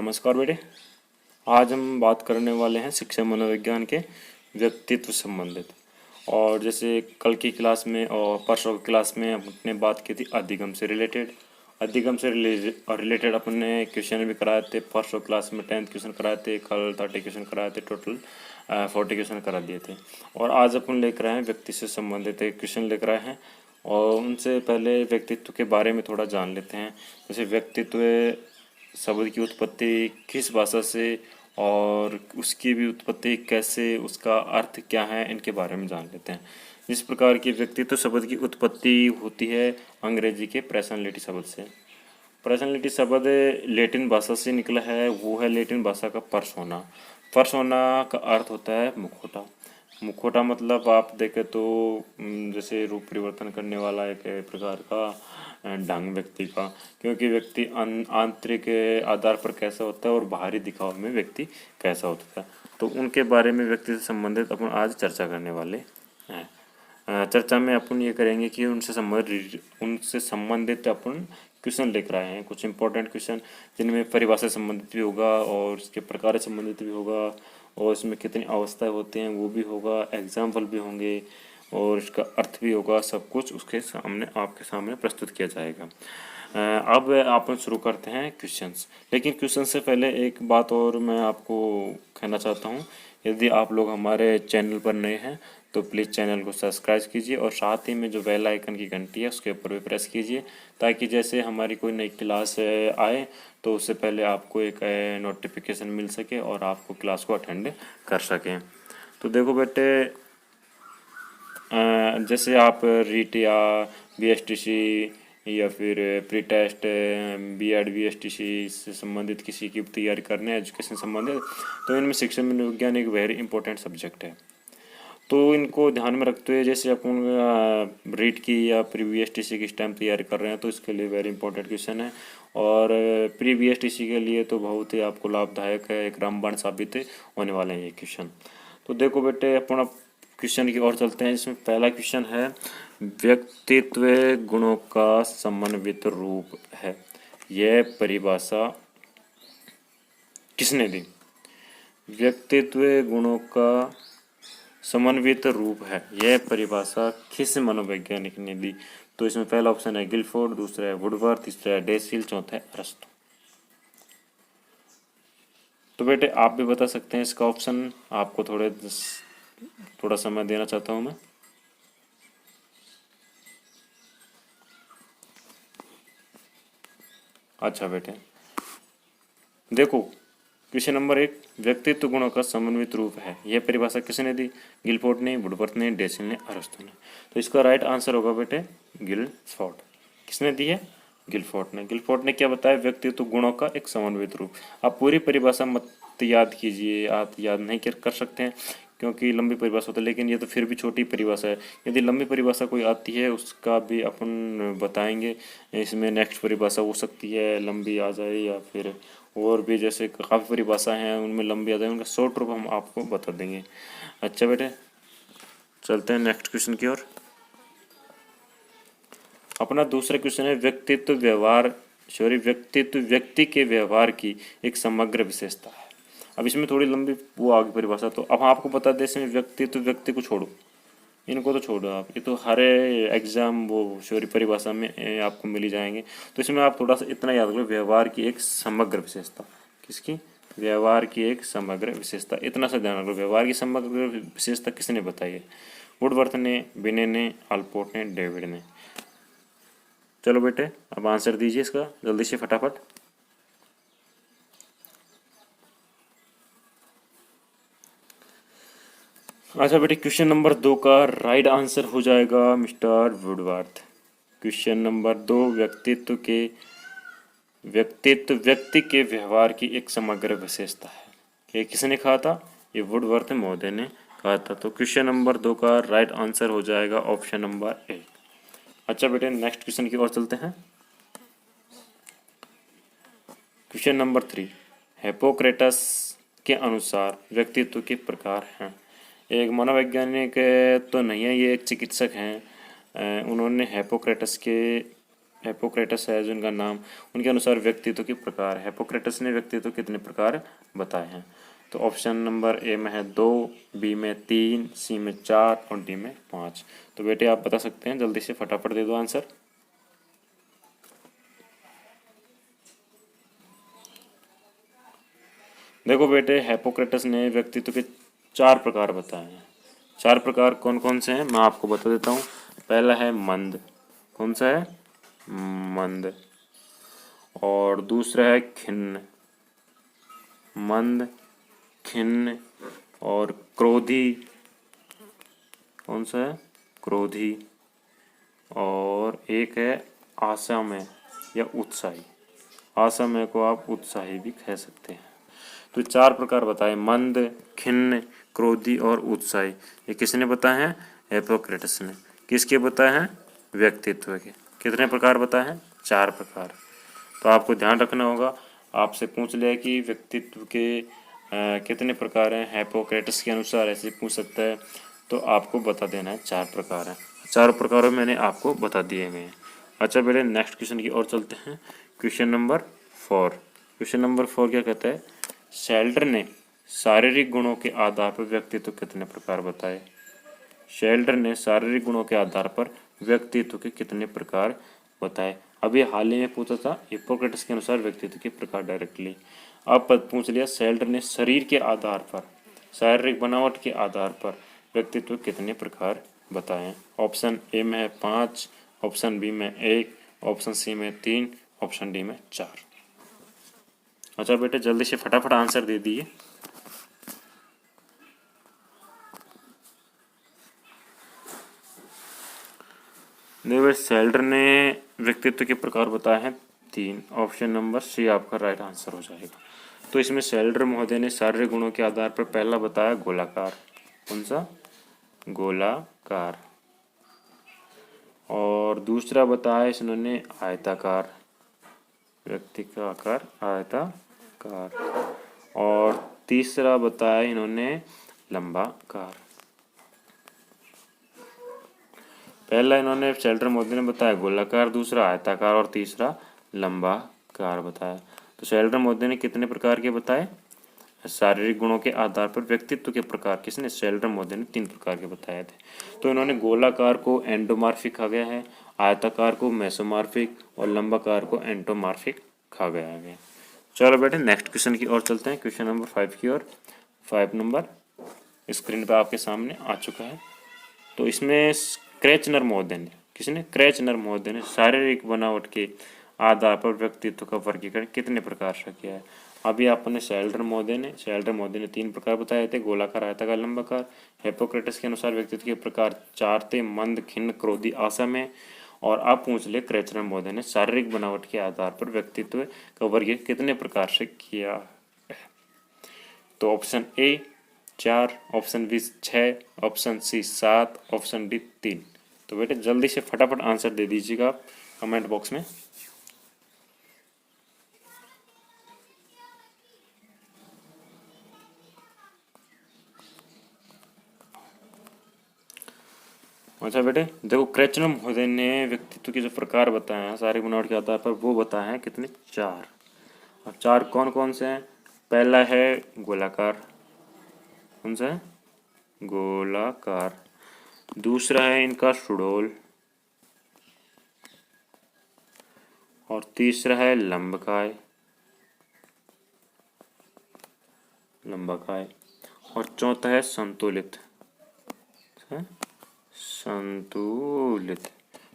नमस्कार बेटे। आज हम बात करने वाले हैं शिक्षा मनोविज्ञान के व्यक्तित्व संबंधित। और जैसे कल की क्लास में और परसों की क्लास में हमने बात की थी अधिगम से रिलेटेड अपने क्वेश्चन भी कराए थे। परसों क्लास में 10 क्वेश्चन कराए थे, कल 30 क्वेश्चन कराए थे, टोटल 40 क्वेश्चन करा दिए थे। और आज अपन लेकर आए हैं व्यक्ति से संबंधित एक क्वेश्चन लेकर आए हैं। और उनसे पहले व्यक्तित्व के बारे में थोड़ा जान लेते हैं। जैसे व्यक्तित्व शब्द की उत्पत्ति किस भाषा से और उसकी भी उत्पत्ति कैसे, उसका अर्थ क्या है, इनके बारे में जान लेते हैं। जिस प्रकार की व्यक्तित्व शब्द की उत्पत्ति होती है अंग्रेजी के पर्सनालिटी शब्द से। पर्सनालिटी शब्द लैटिन भाषा से निकला है, वो है लैटिन भाषा का पर्सोना। पर्सोना का अर्थ होता है मुखौटा। मुखौटा मतलब आप देखें तो जैसे रूप परिवर्तन करने वाला एक प्रकार का ढंग व्यक्ति का, क्योंकि व्यक्ति आंतरिक आधार पर कैसा होता है और बाहरी दिखाव में व्यक्ति कैसा होता है, तो उनके बारे में व्यक्ति से संबंधित अपन आज चर्चा करने वाले हैं। चर्चा में अपन ये करेंगे कि उनसे संबंधित अपन क्वेश्चन लेकर आए हैं, कुछ इंपॉर्टेंट क्वेश्चन जिनमें परिभाषा संबंधित भी होगा और उसके प्रकार संबंधित भी होगा और इसमें कितनी अवस्थाएं होती हैं वो भी होगा, एग्जाम्पल भी होंगे और इसका अर्थ भी होगा। सब कुछ उसके सामने आपके सामने प्रस्तुत किया जाएगा। अब अपन शुरू करते हैं क्वेश्चंस। लेकिन क्वेश्चन से पहले एक बात और मैं आपको कहना चाहता हूँ, यदि आप लोग हमारे चैनल पर नए हैं तो प्लीज़ चैनल को सब्सक्राइब कीजिए और साथ ही में जो बेल आइकन की घंटी है उसके ऊपर भी प्रेस कीजिए, ताकि जैसे हमारी कोई नई क्लास आए तो उससे पहले आपको एक नोटिफिकेशन मिल सके और आपको क्लास को अटेंड कर सकें। तो देखो बेटे, जैसे आप रीट या BSTC या फिर प्री टेस्ट B.Ed BSTC से संबंधित किसी की तैयारी करने एजुकेशन संबंधित, तो इनमें शिक्षा मनोविज्ञान एक वेरी इंपॉर्टेंट सब्जेक्ट है। तो इनको ध्यान में रखते हुए जैसे अपन रीट की या प्री BSTC की इस टाइम तैयारी कर रहे हैं तो इसके लिए वेरी इंपॉर्टेंट क्वेश्चन है। और प्री BSTC के लिए तो बहुत ही आपको लाभदायक है, एक रामबाण साबित होने वाले हैं ये क्वेश्चन। तो देखो बेटे, अपन अब क्वेश्चन की ओर चलते हैं। इसमें पहला क्वेश्चन है, व्यक्तित्व गुणों का समन्वित रूप है, यह परिभाषा किसने दी? व्यक्तित्व गुणों का समन्वित रूप है, यह परिभाषा किस मनोवैज्ञानिक ने दी? तो इसमें पहला ऑप्शन है गिलफोर्ड, दूसरा है वुडवर्थ, तीसरा है डेसिल, चौथा है अरस्तू। तो बेटे आप भी बता सकते हैं इसका ऑप्शन, आपको थोड़ा समय देना चाहता हूं मैं। अच्छा बेटे, देखो क्वेश्चन नंबर 1, व्यक्तित्व गुणों का समन्वित रूप है, यह परिभाषा किसने दी? गिलफोर्ड ने, वुडवर्थ ने, डेसिल ने, अरस्तू ने। तो इसका राइट आंसर होगा बेटे गिलफोर्ड। किसने दी है? गिलफोर्ड ने। गिलफोर्ड ने क्या बताया? व्यक्तित्व गुणों का एक समन्वित रूप। आप पूरी परिभाषा मत याद कीजिए, आप याद नहीं कर सकते हैं क्योंकि लंबी परिभाषा होता है, लेकिन ये तो फिर भी छोटी परिभाषा है। यदि लंबी परिभाषा कोई आती है उसका भी अपन बताएंगे। इसमें नेक्स्ट परिभाषा हो सकती है लंबी आ जाए, या फिर और भी जैसे काफ़ी परिभाषा हैं उनमें लंबी आ जाए, उनका शॉर्ट रूप हम आपको बता देंगे। अच्छा बेटे, चलते हैं नेक्स्ट क्वेश्चन की ओर। अपना दूसरा क्वेश्चन है, व्यक्तित्व व्यक्ति के व्यवहार की एक समग्र विशेषता है। अब इसमें थोड़ी लंबी वो आगे परिभाषा, तो अब आपको बता दें इसमें व्यक्ति को छोड़ो, इनको तो छोड़ो आप, ये तो हर एग्जाम वो शोरी परिभाषा में आपको मिल ही जाएंगे। तो इसमें आप थोड़ा सा इतना याद करो, व्यवहार की एक समग्र विशेषता। किसकी? व्यवहार की एक समग्र विशेषता, इतना सा ध्यान रखो। व्यवहार की समग्र विशेषता किसने बताई है? वुडवर्थ ने, बिने ने, आल्पोर्ट ने, डेविड ने। चलो बेटे अब आंसर दीजिए इसका जल्दी से फटाफट। अच्छा बेटे, क्वेश्चन नंबर 2 का राइट आंसर हो जाएगा मिस्टर वुडवर्थ। क्वेश्चन नंबर 2, व्यक्ति के व्यवहार की एक समग्र विशेषता है, ये किसने कहा था? ये वुडवर्थ महोदय ने कहा था। तो क्वेश्चन नंबर 2 का राइट आंसर हो जाएगा ऑप्शन नंबर 1। अच्छा बेटे, नेक्स्ट क्वेश्चन की ओर चलते हैं। क्वेश्चन नंबर 3, हिप्पोक्रेटस के अनुसार व्यक्तित्व के प्रकार हैं। एक मनोवैज्ञानिक तो नहीं है, ये एक चिकित्सक हैं। उन्होंने हिप्पोक्रेटस के हिप्पोक्रेटस है जिनका नाम, उनके अनुसार व्यक्तित्व के प्रकार, हिप्पोक्रेटस ने व्यक्तित्व कितने प्रकार बताए हैं? तो ऑप्शन नंबर ए में है 2, बी में 3, सी में 4 और डी में 5। तो बेटे आप बता सकते हैं, जल्दी से फटाफट दे दो आंसर। देखो बेटे, हिप्पोक्रेटस ने व्यक्तित्व के 4 प्रकार बताए हैं। 4 प्रकार कौन कौन से हैं मैं आपको बता देता हूँ। पहला है मंद, कौन सा है? मंद। और दूसरा है खिन्न, मंद, खिन्न। और क्रोधी, कौन सा है? क्रोधी। और एक है आशामय या उत्साही, आशामय को आप उत्साही भी कह सकते हैं। तो 4 प्रकार बताए, मंद, खिन्न, क्रोधी और उत्साही। ये किसने बताए हैं? हिप्पोक्रेटस ने। किसके बताए हैं? व्यक्तित्व के। कितने प्रकार बताए हैं? 4 प्रकार। तो आपको ध्यान रखना होगा, आपसे पूछ लिया कि व्यक्तित्व के कितने प्रकार हैं, हिप्पोक्रेटस के अनुसार ऐसे पूछ सकता है, तो आपको बता देना है 4 प्रकार हैं। 4 प्रकारों मैंने आपको बता दिए गए हैं। अच्छा बेटे, नेक्स्ट क्वेश्चन की ओर चलते हैं। Question number 4। क्वेश्चन नंबर 4 क्या कहता है? शेल्टर ने शारीरिक गुणों के आधार पर व्यक्तित्व कितने प्रकार बताए? शेल्टर ने शारीरिक गुणों के आधार पर व्यक्तित्व के कितने प्रकार बताए? अभी हाल ही में पूछा था हिप्पोक्रेटस के अनुसार व्यक्तित्व के प्रकार डायरेक्टली। अब पूछ लिया शेल्टर ने शरीर के आधार पर, शारीरिक बनावट के आधार पर व्यक्तित्व कितने प्रकार बताए? ऑप्शन ए में है 5, ऑप्शन बी में 1, ऑप्शन सी में 3, ऑप्शन डी में 4। अच्छा बेटे, जल्दी से फटाफट आंसर दे दिए। देखो, शेल्टर ने व्यक्तित्व के प्रकार बताए हैं 3। ऑप्शन नंबर सी आपका राइट आंसर हो जाएगा। तो इसमें शेल्टर महोदय ने शारीरिक गुणों के आधार पर पहला बताया गोलाकार, कौन सा? गोलाकार। और दूसरा बताया इन्होंने आयताकार, व्यक्ति का आकार आयताकार। और तीसरा बताया इन्होंने लंबाकार। पहला इन्होंने शेल्टर मोदी ने बताया गोलाकार, दूसरा आयताकार और तीसरा लंबाकार बताया। तो शेल्टर मोदी ने कितने प्रकार के बताए? शारीरिक गुणों के आधार पर व्यक्तित्व के प्रकार किसने? शेल्टर मोदी ने 3 प्रकार के बताए थे। तो इन्होंने गोलाकार को एंडोमार्फिक कहा गया है, आयताकार को मेसोमार्फिक और लंबाकार को एंटोमार्फिक कहा गया है। चलो बेटे, नेक्स्ट क्वेश्चन की ओर चलते हैं, क्वेश्चन नंबर 5 की ओर। 5 नंबर स्क्रीन पर आपके सामने आ चुका है। तो इसमें क्रेचनर महोदय ने, किसने? क्रेचनर महोदय ने शारीरिक बनावट के आधार पर व्यक्तित्व का वर्गीकरण कितने प्रकार से किया है? अभी आपने शेल्टर महोदय ने 3 प्रकार बताए थे, गोलाकार, आयताकार, लंबाकार। हिप्पोक्रेटस के अनुसार व्यक्तित्व के प्रकार 4 थे, मंद, खिन्न, क्रोधी, आशामय। और आप पूछ ले क्रेचनर महोदय ने शारीरिक बनावट के आधार पर व्यक्तित्व का वर्गीकरण कितने प्रकार से किया है? तो option A 4, option B 6, option C 7, option D 3। तो बेटे जल्दी से फटाफट आंसर दे दीजिएगा आप कमेंट बॉक्स में। अच्छा बेटे, देखो क्रेचनर महोदय ने व्यक्तित्व के जो प्रकार बताए हैं शारीरिक बनावट के आधार पर, वो बताए हैं कितने? 4। अब 4 कौन कौन से हैं? पहला है गोलाकार, कौन सा है? गोलाकार। दूसरा है इनका सुडोल। और तीसरा है लंबकाय, लंबकाय। और चौथा है संतुलित, संतुलित।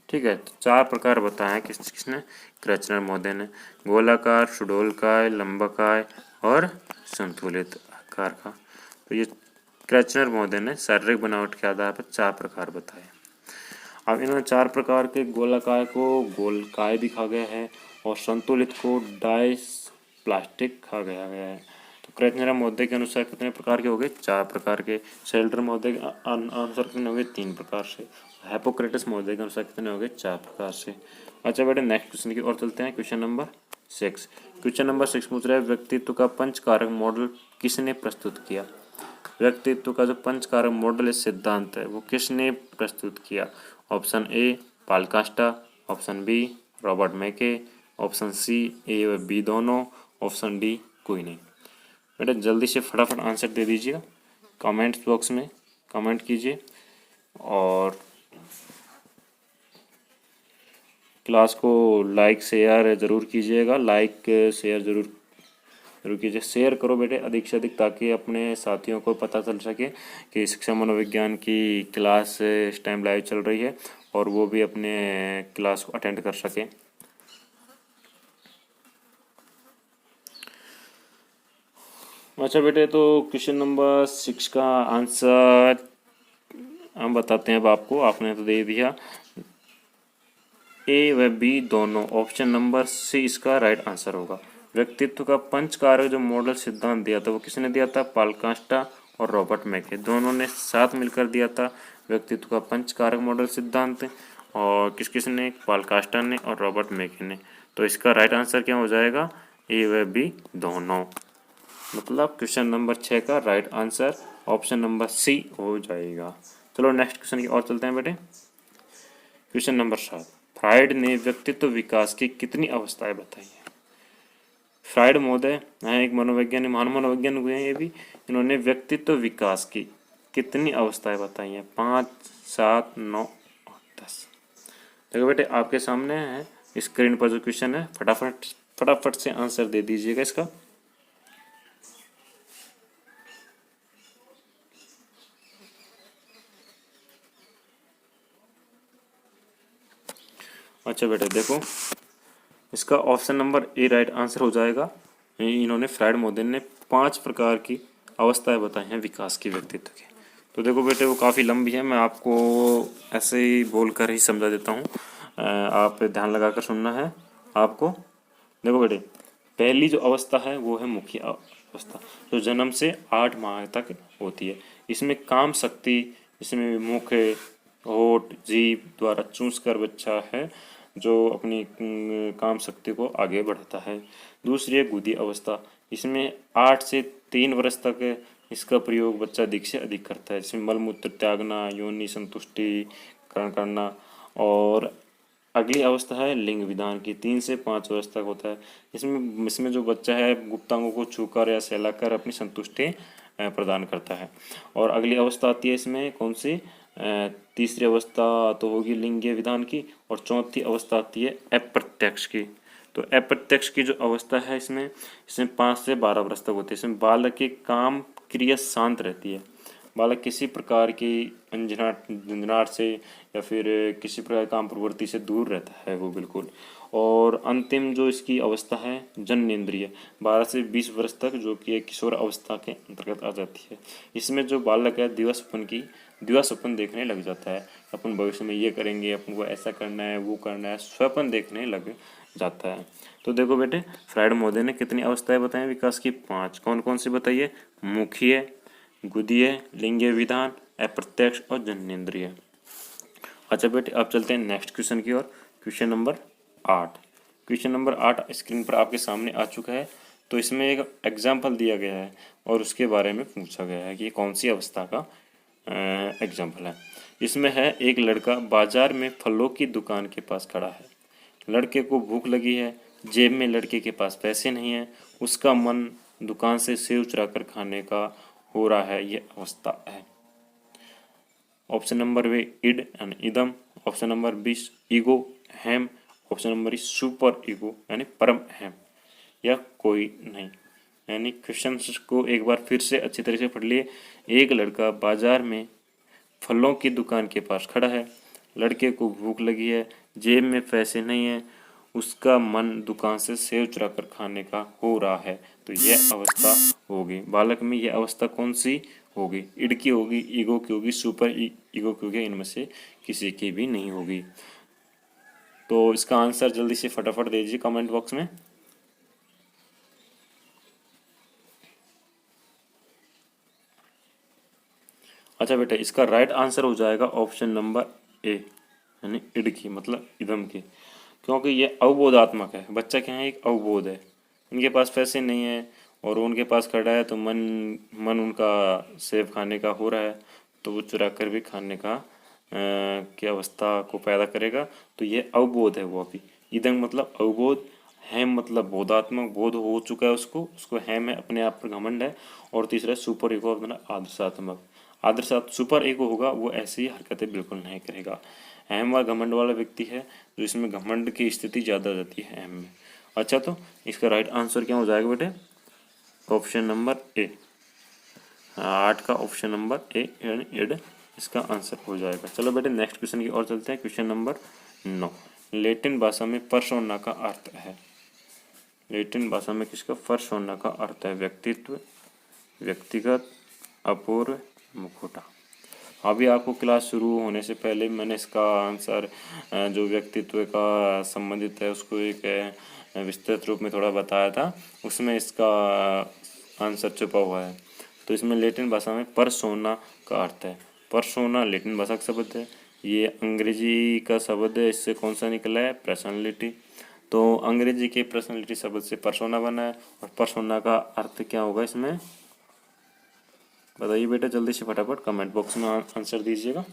ठीक है, तो 4 प्रकार बताए हैं किसने? क्रेचनर महोदय ने, गोलाकार, सुडोलकाय, लंबकाय और संतुलित आकार का। तो ये क्रेचनर महोदय ने शारीरिक बनावट के आधार पर 4 प्रकार बताए। अब इन्होंने 4 प्रकार के गोलाकार को गोलकाय भी कहा गया है और संतुलित को डाइस प्लास्टिक कहा गया है। तो क्रेचनर महोदय के अनुसार कितने प्रकार के हो गए? 4 प्रकार के। शेल्टर महोदय के अनुसार कितने हो गए? 3 प्रकार से। हिप्पोक्रेटस महोदय के अनुसार कितने हो गए? 4 प्रकार से। अच्छा बेटे, नेक्स्ट क्वेश्चन की ओर चलते हैं, क्वेश्चन नंबर 6। क्वेश्चन नंबर 6 पूछ रहा है व्यक्तित्व का पंचकारक मॉडल किसने प्रस्तुत किया? व्यक्तित्व का जो पंचकारक मॉडल है, सिद्धांत है, वो किसने प्रस्तुत किया? ऑप्शन ए पालकास्टा, option B Robert Mackay, option C A व बी दोनों, ऑप्शन डी कोई नहीं। बेटा जल्दी से फटाफट आंसर दे दीजिएगा, कमेंट्स बॉक्स में कमेंट कीजिए और क्लास को लाइक शेयर ज़रूर कीजिएगा, लाइक शेयर ज़रूर कीजिए। शेयर करो बेटे अधिक से अधिक, ताकि अपने साथियों को पता चल सके कि शिक्षा मनोविज्ञान की क्लास इस टाइम लाइव चल रही है और वो भी अपने क्लास को अटेंड कर सके। अच्छा बेटे, तो क्वेश्चन नंबर 6 का आंसर हम बताते हैं अब आपको, आपने तो दे दिया ए व बी दोनों, ऑप्शन नंबर सी इसका राइट आंसर होगा। व्यक्तित्व का पंच कारक जो मॉडल सिद्धांत दिया था वो किसने दिया था? पॉल कास्टा और रॉबर्ट मैके, दोनों ने साथ मिलकर दिया था व्यक्तित्व का पंच कारक मॉडल सिद्धांत। और किसने? पॉल कास्टा ने और रॉबर्ट मैके ने। तो इसका राइट आंसर क्या हो जाएगा? ए व बी दोनों। मतलब क्वेश्चन नंबर 6 का right answer option number C हो जाएगा। चलो नेक्स्ट क्वेश्चन की ओर चलते हैं बेटे। क्वेश्चन नंबर 7, फ्राइड ने व्यक्तित्व विकास की कितनी अवस्थाएं बताई हैं? फ्राइड महोदय हैं एक मनोवैज्ञानिक, महान मनोवैज्ञानिक हुए हैं ये भी। इन्होंने व्यक्तित्व विकास की कितनी अवस्थाएं बताई हैं? 5, 7, 9 और 10। देखो बेटे आपके सामने है स्क्रीन पर जो क्वेश्चन है, फटाफट से आंसर दे दीजिएगा इसका। अच्छा बेटे देखो, इसका option number A right answer हो जाएगा। इन्होंने फ्राइड महोदय ने 5 प्रकार की अवस्थाएं बताई हैं विकास की व्यक्तित्व की। तो देखो बेटे वो काफ़ी लंबी है, मैं आपको ऐसे ही बोलकर ही समझा देता हूँ, आप ध्यान लगाकर सुनना है आपको। देखो बेटे, पहली जो अवस्था है वो है मुख्य अवस्था, जो जन्म से 8 माह तक होती है। इसमें काम शक्ति, इसमें मुख, होठ, जीभ द्वारा चूस कर बच्चा है जो अपनी काम शक्ति को आगे बढ़ाता है। दूसरी है गुदी अवस्था, इसमें 8 से 3 वर्ष तक इसका प्रयोग बच्चा अधिक से अधिक करता है, जिसमें मलमूत्र त्यागना, योनि संतुष्टि करना। और अगली अवस्था है लिंग विधान की, 3 से 5 वर्ष तक होता है। इसमें जो बच्चा है गुप्तांगों को छूकर या सहलाकर अपनी संतुष्टि प्रदान करता है। और अगली अवस्था आती है इसमें कौन सी? तीसरी अवस्था तो होगी लिंगीय विधान की, और चौथी अवस्था आती है अप्रत्यक्ष की। तो अप्रत्यक्ष की जो अवस्था है इसमें 5 से 12 वर्ष तक होती है। इसमें बालक की काम क्रिया शांत रहती है, बालक किसी प्रकार की झंझनाहट से या फिर किसी प्रकार काम प्रवृत्ति से दूर रहता है वो बिल्कुल। और अंतिम जो इसकी अवस्था है जन्नेंद्रिय, 12 से 20 वर्ष तक, जो कि एक किशोर अवस्था के अंतर्गत आ जाती है। इसमें जो बालक है दिवा स्वप्न देखने लग जाता है, अपन भविष्य में ये करेंगे, अपन को ऐसा करना है, वो करना है, स्वप्न देखने लग जाता है। तो देखो बेटे फ्राइड महोदय ने कितनी अवस्थाएं बताई विकास की? 5। कौन कौन सी बताइए? मुखीय, गुदीय, लिंगीय विधान, अप्रत्यक्ष और जन्नेंद्रिय। अच्छा बेटे अब चलते हैं नेक्स्ट क्वेश्चन की ओर। Question number 8। Question number 8 screen पर आपके सामने आ चुका है। तो इसमें एक एग्जाम्पल दिया गया है और उसके बारे में पूछा गया है कि कौन सी अवस्था का एग्जाम्पल है। इसमें है एक लड़का बाजार में फलों की दुकान के पास खड़ा है। लड़के को भूख लगी है, जेब में लड़के के पास पैसे नहीं है, उसका मन दुकान से सेव चुरा कर खाने का हो रहा है, ये अवस्था है। ऑप्शन नंबर वे इड यानी इदम, ऑप्शन नंबर 20 ईगो हैम, ऑप्शन नंबर सुपर ईगो यानी परम हैम, या कोई नहीं। यानी क्वेश्चन को एक बार फिर से अच्छी तरह से पढ़ लिए। एक लड़का बाजार में फलों की दुकान के पास खड़ा है, लड़के को भूख लगी है, जेब में पैसे नहीं है, उसका मन दुकान से सेव चुरा कर खाने का हो रहा है। तो यह अवस्था होगी, बालक में यह अवस्था कौन सी होगी? इड की होगी, ईगो की होगी, सुपर ईगो की होगी, इनमें से किसी की भी नहीं होगी। तो इसका आंसर जल्दी से फटाफट दे दीजिए कमेंट बॉक्स में। अच्छा बेटा इसका राइट आंसर हो जाएगा ऑप्शन नंबर ए यानी इड की, मतलब इदम की, क्योंकि ये अवबोधात्मक है। बच्चा क्या है? एक अवबोध है, उनके पास पैसे नहीं है और उनके पास खड़ा है, तो मन उनका सेब खाने का हो रहा है, तो वो चुरा कर भी खाने का की अवस्था को पैदा करेगा। तो ये अवबोध है वो अभी, इदं मतलब अवबोध, हेम मतलब बोधात्मक, बोध हो चुका है उसको हेम है, अपने आप पर घमंड है। और तीसरा सुपर ईगो मतलब आदर्शात्मक। सुपर ईगो होगा वो ऐसी हरकतें बिल्कुल नहीं करेगा। अहम व घमंड वाला व्यक्ति है तो इसमें घमंड की स्थिति ज़्यादा रहती है अहम में। अच्छा, तो इसका राइट आंसर क्या हो जाएगा बेटे? ऑप्शन नंबर ए, 8 का ऑप्शन नंबर ए यानी एड इसका आंसर हो जाएगा। चलो बेटे नेक्स्ट क्वेश्चन की ओर चलते हैं। क्वेश्चन नंबर 9, लैटिन भाषा में पर्सोना का अर्थ है। लैटिन भाषा में किसका पर्सोना का अर्थ है? व्यक्तित्व, व्यक्तिगत, अपूर्व, मुखौटा। अभी आपको क्लास शुरू होने से पहले मैंने इसका आंसर जो व्यक्तित्व का संबंधित है उसको एक विस्तृत रूप में थोड़ा बताया था, उसमें इसका आंसर छुपा हुआ है। तो इसमें लैटिन भाषा में परसोना का अर्थ है। परसोना लैटिन भाषा का शब्द है, ये अंग्रेजी का शब्द है, इससे कौन सा निकला है? पर्सनालिटी। तो अंग्रेजी के पर्सनालिटी शब्द से परसोना बना है, और परसोना का अर्थ क्या होगा इसमें? बताइए बेटा जल्दी से फटाफट कमेंट बॉक्स में आंसर दीजिएगा।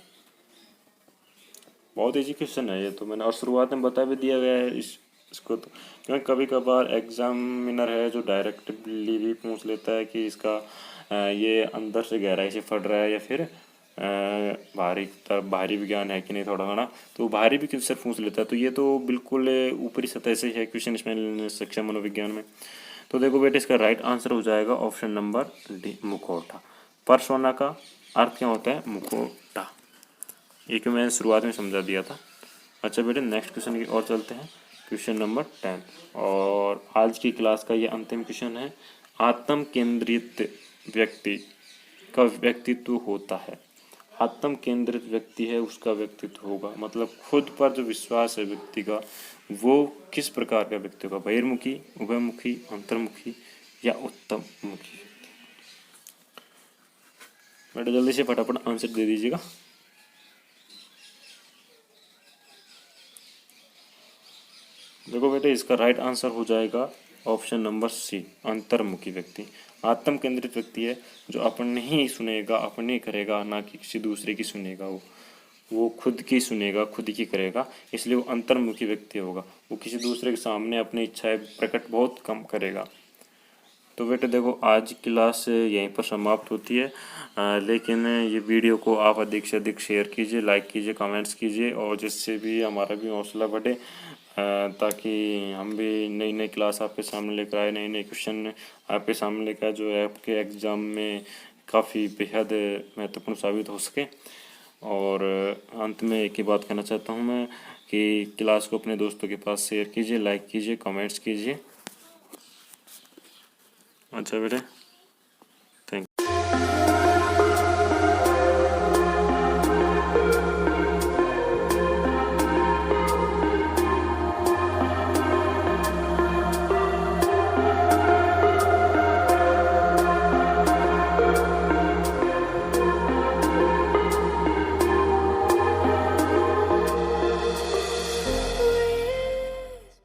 बहुत ईजी क्वेश्चन है ये तो, मैंने और शुरुआत में बता भी दिया गया है इसको तो, क्योंकि कभी कभार एग्जामिनर है जो डायरेक्टली भी पूछ लेता है कि इसका ये अंदर से गहराई से पढ़ रहा है या फिर बाहरी विज्ञान है कि नहीं थोड़ा थोड़ा, तो बाहरी भी क्वेश्चन पूछ लेता है। तो ये तो बिल्कुल ऊपरी सतह से है क्वेश्चन इसमें शिक्षा मनोविज्ञान में। तो देखो बेटे इसका राइट आंसर हो जाएगा ऑप्शन नंबर डी, मुखौटा। परसोना का अर्थ क्या होता है? मुखौटा। ये क्यों मैंने शुरुआत में समझा दिया था। अच्छा बेटे नेक्स्ट क्वेश्चन की ओर चलते हैं। क्वेश्चन नंबर 10, और आज की क्लास का ये अंतिम क्वेश्चन है। आत्म केंद्रित व्यक्ति का व्यक्तित्व होता है। आत्म केंद्रित व्यक्ति है उसका व्यक्तित्व होगा, मतलब खुद पर जो विश्वास है व्यक्ति का, वो किस प्रकार का व्यक्ति होगा? बहिर्मुखी, उभयमुखी, अंतर्मुखी या उत्तममुखी? बेटा जल्दी से फटाफट आंसर दे दीजिएगा। देखो बेटे इसका राइट आंसर हो जाएगा ऑप्शन नंबर सी, अंतर्मुखी व्यक्ति। आत्म केंद्रित व्यक्ति है जो अपने ही सुनेगा, अपने ही करेगा, ना कि किसी दूसरे की सुनेगा। वो खुद की सुनेगा, खुद की करेगा, इसलिए वो अंतर्मुखी व्यक्ति होगा। वो किसी दूसरे के सामने अपनी इच्छाएं प्रकट बहुत कम करेगा। तो बेटे देखो आज क्लास यहीं पर समाप्त होती है, लेकिन ये वीडियो को आप अधिक से अधिक शेयर कीजिए, लाइक कीजिए, कमेंट्स कीजिए, और जिससे भी हमारा भी हौसला बढ़े, ताकि हम भी नई नई क्लास आपके सामने लेकर आए, नए नए क्वेश्चन आपके सामने लेकर आए जो आपके एग्ज़ाम में काफ़ी बेहद महत्वपूर्ण साबित हो सके। और अंत में एक ही बात कहना चाहता हूँ मैं कि क्लास को अपने दोस्तों के पास शेयर कीजिए, लाइक कीजिए, कमेंट्स कीजिए। अच्छा बेटे।